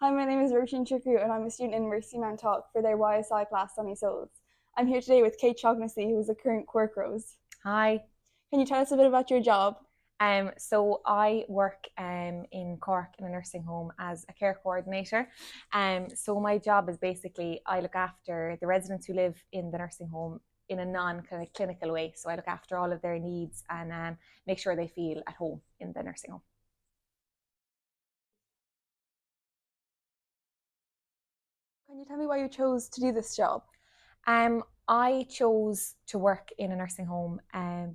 Hi, my name is Roshan Chukwu and I'm a student in Mercy Mount Talk for their YSI class Sunny Souls. I'm here today with Kate Shaughnessy, who is a current Cork Rose. Hi. Can you tell us a bit about your job? So I work in Cork in a nursing home as a care coordinator. So my job is basically I look after the residents who live in the nursing home in a non kind of clinical way. So I look after all of their needs and make sure they feel at home in the nursing home. Can you tell me why you chose to do this job? I chose to work in a nursing home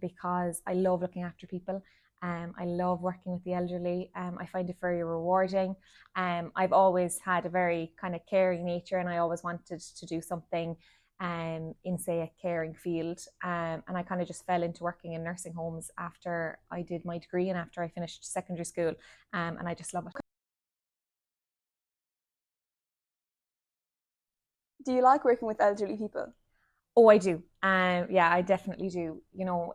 because I love looking after people. I love working with the elderly. I find it very rewarding. I've always had a very kind of caring nature, and I always wanted to do something in, say, a caring field. And I kind of just fell into working in nursing homes after I did my degree and after I finished secondary school. And I just love it. Do you like working with elderly people? Oh, I do. Yeah, I definitely do.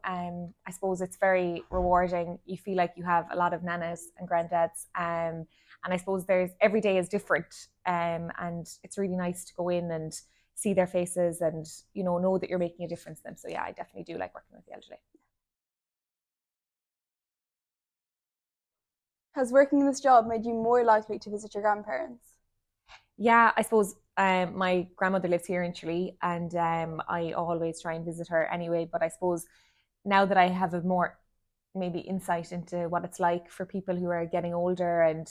I suppose it's very rewarding. You feel like you have a lot of nanas and granddads, and I suppose there's every day is different, and it's really nice to go in and see their faces and know that you're making a difference to them. So yeah, I definitely do like working with the elderly. Has working in this job made you more likely to visit your grandparents? Yeah, I suppose my grandmother lives here in Chile, and I always try and visit her anyway. But I suppose now that I have a more maybe insight into what it's like for people who are getting older and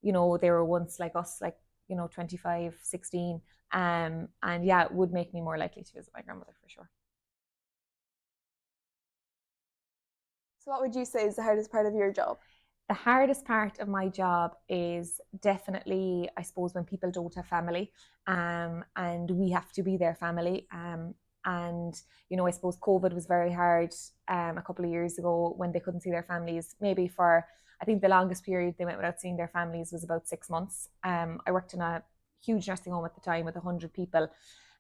they were once like us, like 25, 16, and yeah, it would make me more likely to visit my grandmother for sure. So, what would you say is the hardest part of your job? The hardest part of my job is definitely, I suppose, when people don't have family, and we have to be their family. And I suppose COVID was very hard a couple of years ago when they couldn't see their families. Maybe for, I think the longest period they went without seeing their families was about 6 months. I worked in a huge nursing home at the time with 100 people,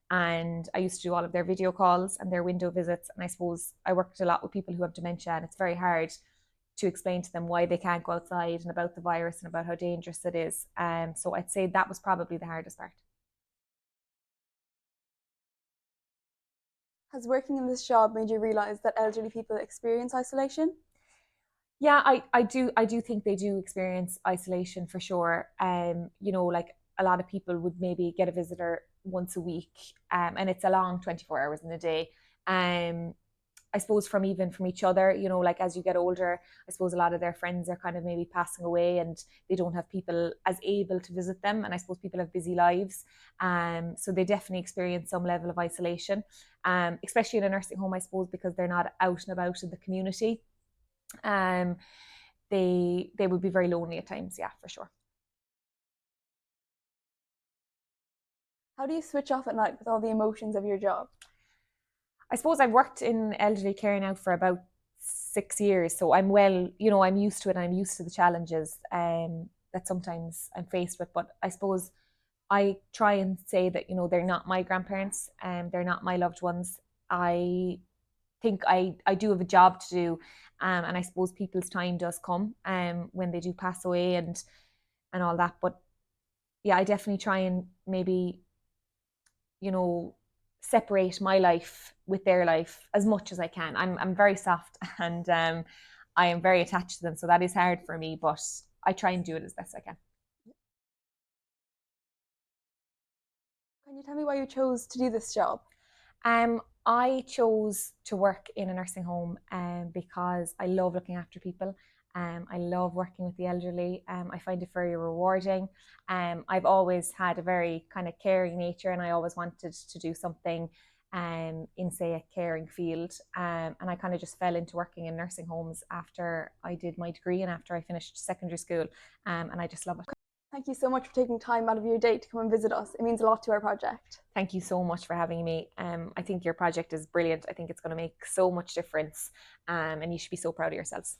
and I used to do all of their video calls and their window visits. And I suppose I worked a lot with people who have dementia, and it's very hard to explain to them why they can't go outside and about the virus and about how dangerous it is. So I'd say that was probably the hardest part. Has working in this job made you realize that elderly people experience isolation? Yeah, I do think they do experience isolation for sure. Like a lot of people would maybe get a visitor once a week, and it's a long 24 hours in a day. Um, I suppose from each other, like as you get older, I suppose a lot of their friends are kind of maybe passing away and they don't have people as able to visit them. And I suppose people have busy lives. So they definitely experience some level of isolation, especially in a nursing home, I suppose, because they're not out and about in the community. Um, they would be very lonely at times, yeah, for sure. How do you switch off at night with all the emotions of your job? I suppose I've worked in elderly care now for about 6 years, so I'm used to it. I'm used to the challenges that sometimes I'm faced with. But I suppose I try and say that they're not my grandparents and they're not my loved ones. I think I do have a job to do, and I suppose people's time does come when they do pass away and all that. But yeah, I definitely try and maybe you know, separate my life with their life as much as I can. I'm very soft and I am very attached to them, so that is hard for me, but I try and do it as best I can. Can you tell me why you chose to do this job? I chose to work in a nursing home because I love looking after people. I love working with the elderly. I find it very rewarding. I've always had a very kind of caring nature, and I always wanted to do something in, say, a caring field. And I kind of just fell into working in nursing homes after I did my degree and after I finished secondary school. And I just love it. Thank you so much for taking time out of your day to come and visit us. It means a lot to our project. Thank you so much for having me. I think your project is brilliant. I think it's going to make so much difference, and you should be so proud of yourselves.